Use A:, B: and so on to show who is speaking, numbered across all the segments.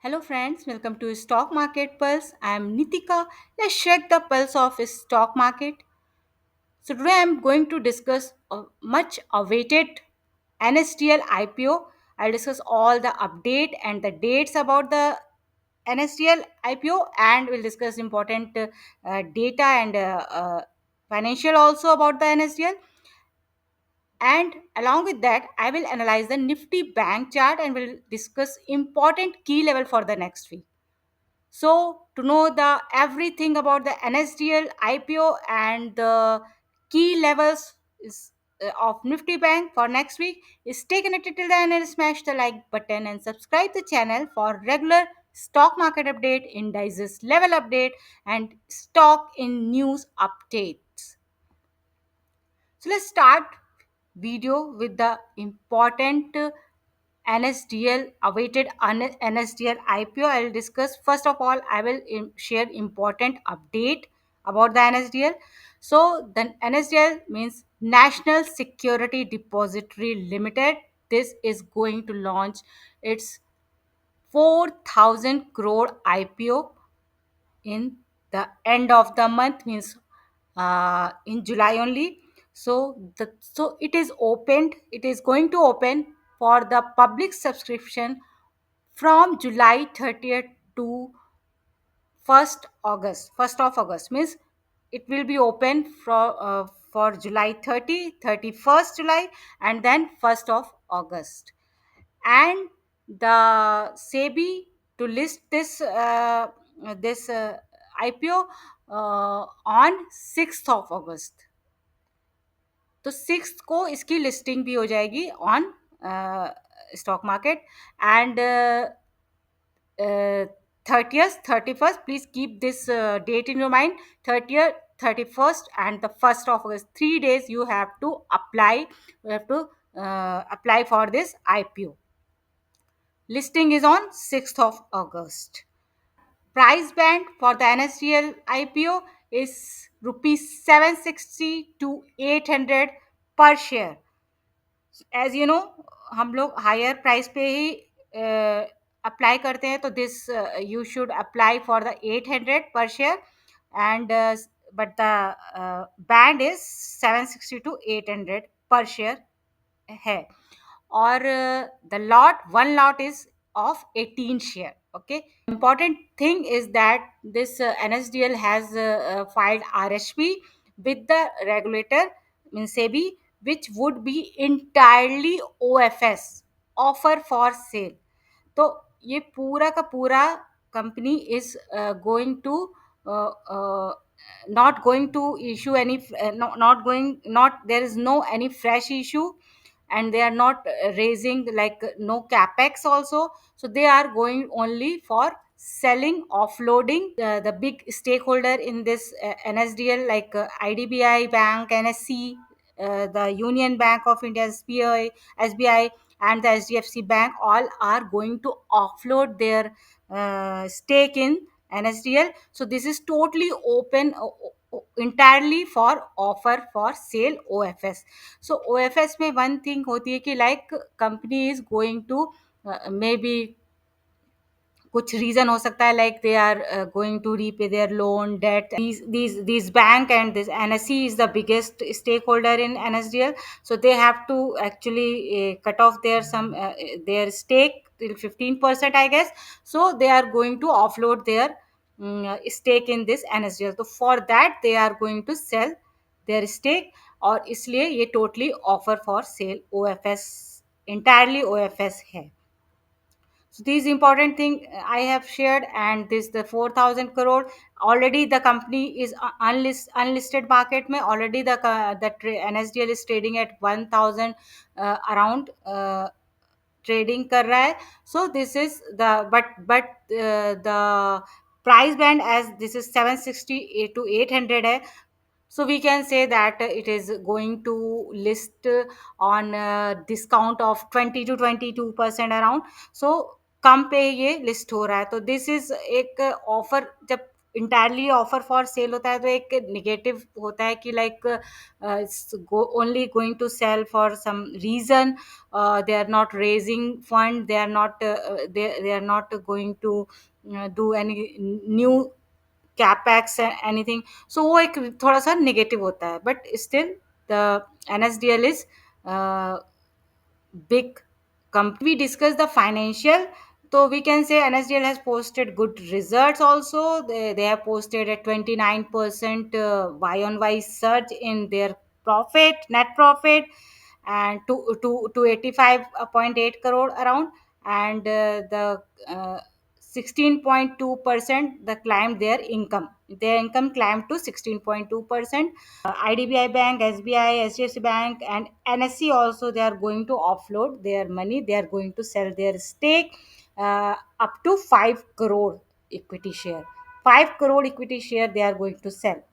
A: Hello friends, welcome to Stock Market Pulse. I am Nitika. Let's check the pulse of stock market. So today I am going to discuss a much awaited NSDL IPO. I'll discuss all the update and the dates about the NSDL IPO, and we'll discuss important data and financial also about the NSDL. And along with that, I will analyze the Nifty bank chart and will discuss important key level for the next week. So to know the everything about the NSDL IPO and the key levels of Nifty Bank for next week, is stay connected till the end and smash the like button and subscribe the channel for regular stock market update, indices level update, and stock in news updates. So let's start video with the important NSDL awaited NSDL IPO. I'll discuss first of all. I will share important update about the NSDL. So the NSDL means National Security Depository Limited. This is going to launch its 4,000 crore IPO in the end of the month, means in July only. So it is opened, it is going to open for the public subscription from July 30th to 1st of August, means it will be open for July 30, 31st July, and then 1st of August. And the SEBI to list this IPO on 6th of August. तो 6th को इसकी listing भी हो जाएगी on stock market and 30th 31st, please keep this date in your mind. 30th, 31st and the 1st of August, 3 days you have to apply. You have to apply for this IPO. Listing is on 6th of August. Price band for the NSDL IPO is rupees 760 to 800 per share. As you know, हम लोग higher price पे ही apply करते हैं, तो this you should apply for the 800 per share and but the band is 760 to 800 per share है. और the lot one lot is of 18 share. Okay, important thing is that this NSDL has filed RHP with the regulator, means SEBI, which would be entirely OFS, offer for sale. तो ये पूरा का पूरा company is going to not going to issue any not going, not there is no any fresh issue, and they are not raising like no capex also. So they are going only for selling, offloading the big stakeholder in this NSDL, like IDBI Bank, NSC, the Union Bank of India, SBI, and the HDFC Bank, all are going to offload their stake in NSDL. So this is totally open, entirely for offer for sale, OFS. So OFS में one thing होती है कि like company is going to maybe कुछ reason हो सकता है, like they are going to repay their loan debt. These bank and this NSE is the biggest stakeholder in NSDL, so they have to actually cut off their stake till 15%, I guess. So they are going to offload their stake in this NSDL. So for that they are going to sell their stake, और इसलिए ये totally offer for cell OFS, entirely OFS है. So these important thing I have shared, and this the 4,000 crore already the company is unlisted market में already NSDL is trading at 1,000 around trading कर रहा है. So this is the the price band, as this is 760 to 800 है. So we can say that it is going to list on discount of 20 to 22% around. So कम पे ये list हो रहा है. तो दिस इज एक ऑफर, जब entirely offer for sale होता है तो एक निगेटिव होता है कि like only going to sell for some reason, they are not raising fund, they are not they are not going to do any new capex anything. So वो एक थोड़ा सा निगेटिव होता है, but still the NSDL is big company. We discuss the financial, so we can say NSDL has posted good results also. They have posted a 29% y on y surge in their profit, net profit, and to 85.8 crore around, and the 16.2% the climbed their income climbed to 16.2%. IDBI Bank, SBI, HDFC Bank, and NSE also, they are going to offload their money. They are going to sell their stake up to 5 crore equity share. 5 crore equity share they are going to sell.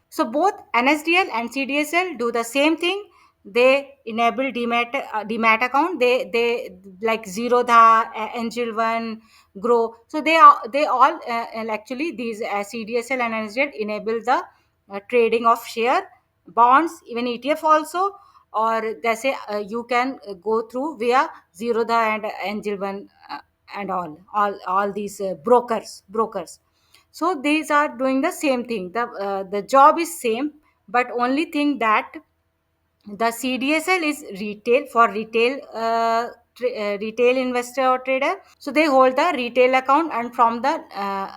A: So both NSDL and CDSL do the same thing. They enable demat account. They like Zerodha, Angel One, Grow. So they all actually these CDSL and NSDL enable the trading of share, bonds, even ETF also. Or जैसे you can go through via Zerodha and Angel One and all these brokers. So these are doing the same thing. The job is same, but only thing that the CDSL is retail for retail investor or trader. So they hold the retail account and from the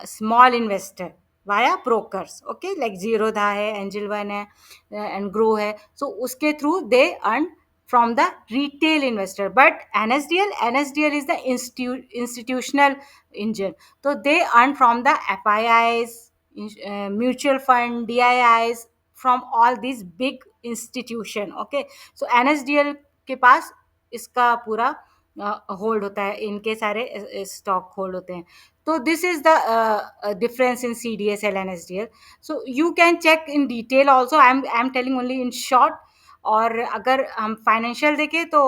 A: small investor via brokers. Okay, like Zerodha hai, Angel One hai, and Grow hai. So uske through they earn from the retail investor. But NSDL is the institutional engine. So they earn from the FIIs, mutual fund, DIIs, from all these big institution. Okay, so NSDL के पास इसका पूरा hold होता है, इनके सारे stock hold होते हैं. तो this is the difference in CDSL and SDL. So you can check in detail also. I am telling only in short. और अगर हम फाइनेंशियल देखें तो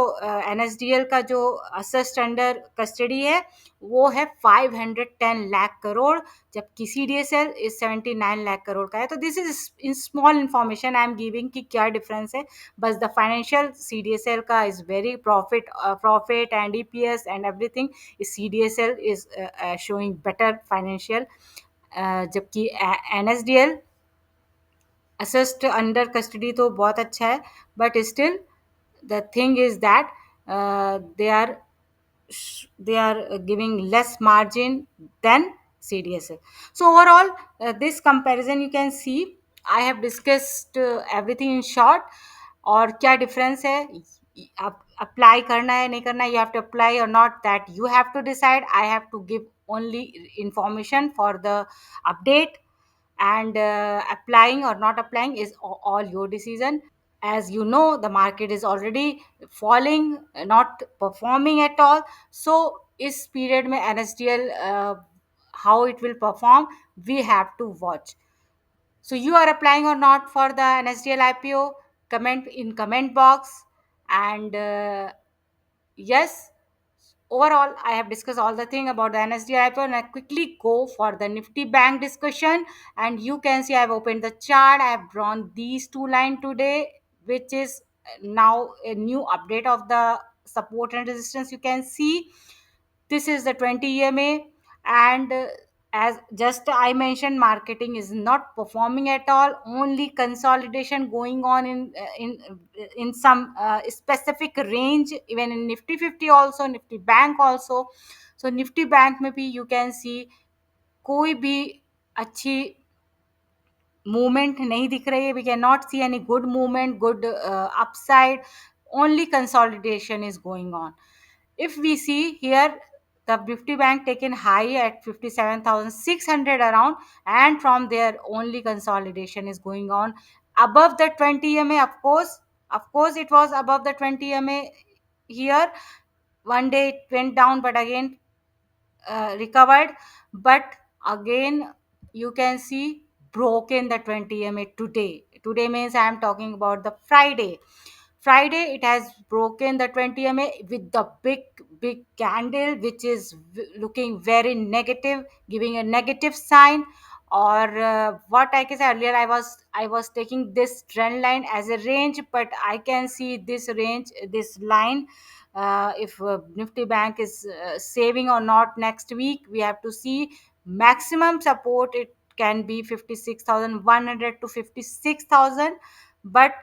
A: NSDL का जो असेस्ट अंडर कस्टडी है वो है 510 लाख करोड़, जबकि CDSL इज 79 लाख करोड़ का है. तो this is in small information I am giving कि क्या डिफरेंस है. बस द फाइनेंशियल CDSL का is very profit and EPS and everything. CDSL is showing better financial, जबकि NSDL असिस्ट अंडर कस्टडी तो बहुत अच्छा है, but still the thing is that they are giving less margin than CDSL. So overall, this comparison you can see, I have discussed everything in short. और क्या difference है, apply करना है नहीं करना, you have to apply or not, that you have to decide. I have to give only information for the update, and applying or not applying is all your decision. As you know, the market is already falling, not performing at all. So इस period में NSDL how it will perform, we have to watch. So you are applying or not for the NSDL IPO? Comment in comment box. And yes, overall I have discussed all the thing about the NSDL IPO, and I quickly go for the Nifty Bank discussion. And you can see I have opened the chart. I have drawn these two lines today, which is now a new update of the support and resistance. You can see this is the 20 EMA. And as just I mentioned, marketing is not performing at all. Only consolidation going on in some specific range, even in Nifty 50 also, Nifty Bank also. So Nifty Bank में भी you can see कोई भी अच्छी movement नहीं दिख रही है. We cannot see any good movement, good upside. Only consolidation is going on. If we see here, the Nifty Bank taken high at 57,600 around, and from there only consolidation is going on above the 20 EMA. Of course it was above the 20 EMA here. One day it went down, but again recovered. But again you can see broken the 20 EMA today means I am talking about the Friday. It has broken the 20 EMA with the big candle, which is looking very negative, giving a negative sign or what I can say, earlier I was taking this trend line as a range, but I can see this range, this line, if Nifty Bank is saving or not next week, we have to see. Maximum support it can be 56,100 to 56,000, but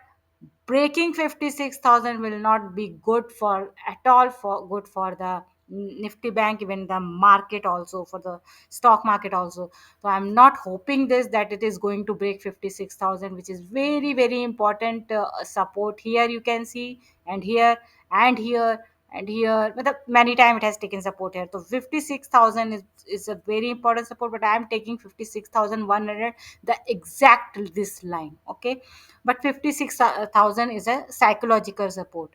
A: breaking 56,000 will not be good for at all, for good for the Nifty Bank, even the market also, for the stock market also. So I'm not hoping this, that it is going to break 56,000, which is very very important support. Here you can see, and here, and here, and here, but many time it has taken support here. So 56,000 is a very important support, but I am taking 56,100, the exact this line, okay. But 56,000 is a psychological support.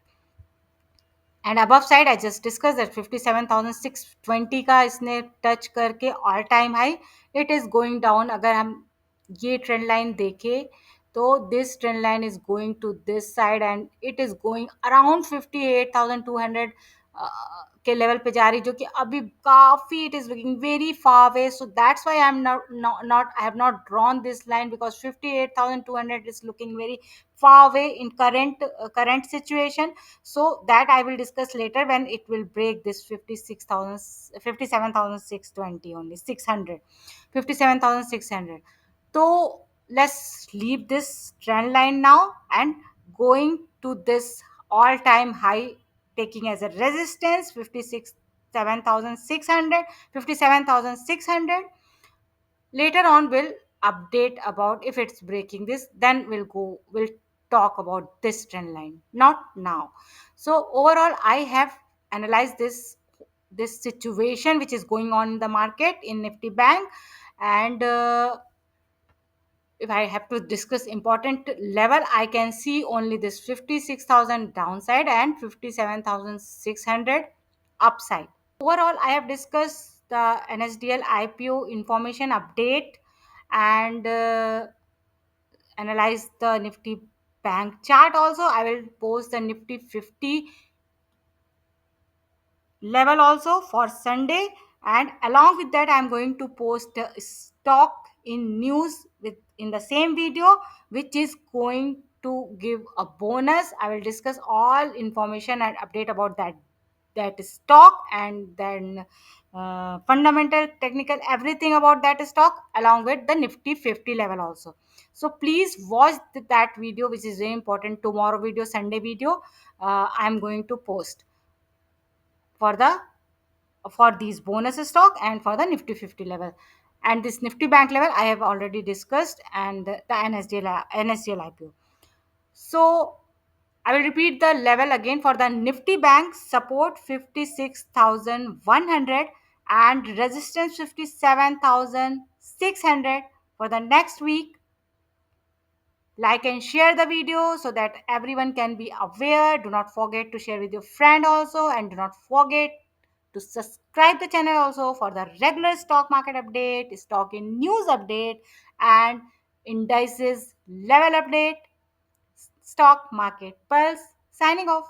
A: And above side I just discuss that 57,620 का इसने touch करके all time high, it is going down. अगर हम ये trend line देखें तो this trend line is going to this side and it is going around 58,200 के level पे जा रही, जो कि अभी काफी it is looking very far away. So that's why I am not I have not drawn this line, because 58,200 is looking very far away in current situation. So that I will discuss later when it will break this 56,000, 57,620, only 600, 57,600. So let's leave this trend line now and going to this all time high, taking as a resistance 57,600, 57,600. Later on we'll update about if it's breaking this, then we'll talk about this trend line, not now. So overall I have analyzed this situation which is going on in the market in Nifty Bank. And if I have to discuss important level, I can see only this 56,000 downside and 57,600 upside. Overall, I have discussed the NSDL IPO information update and analyze the Nifty Bank chart. Also, I will post the Nifty 50 level also for Sunday, and along with that I'm going to post the stock in news with in the same video, which is going to give a bonus. I will discuss all information and update about that stock, and then fundamental, technical, everything about that stock, along with the Nifty 50 level also. So please watch that video, which is very important. Tomorrow video, Sunday video, I'm going to post for the for these bonus stock and for the Nifty 50 level. And this Nifty Bank level I have already discussed, and the NSDL IPO. So I will repeat the level again. For the Nifty Bank, support 56,100 and resistance 57,600 for the next week. Like and share the video so that everyone can be aware. Do not forget to share with your friend also, and do not forget to subscribe the channel also for the regular stock market update, stock in news update, and indices level update. Stock market pulse, signing off.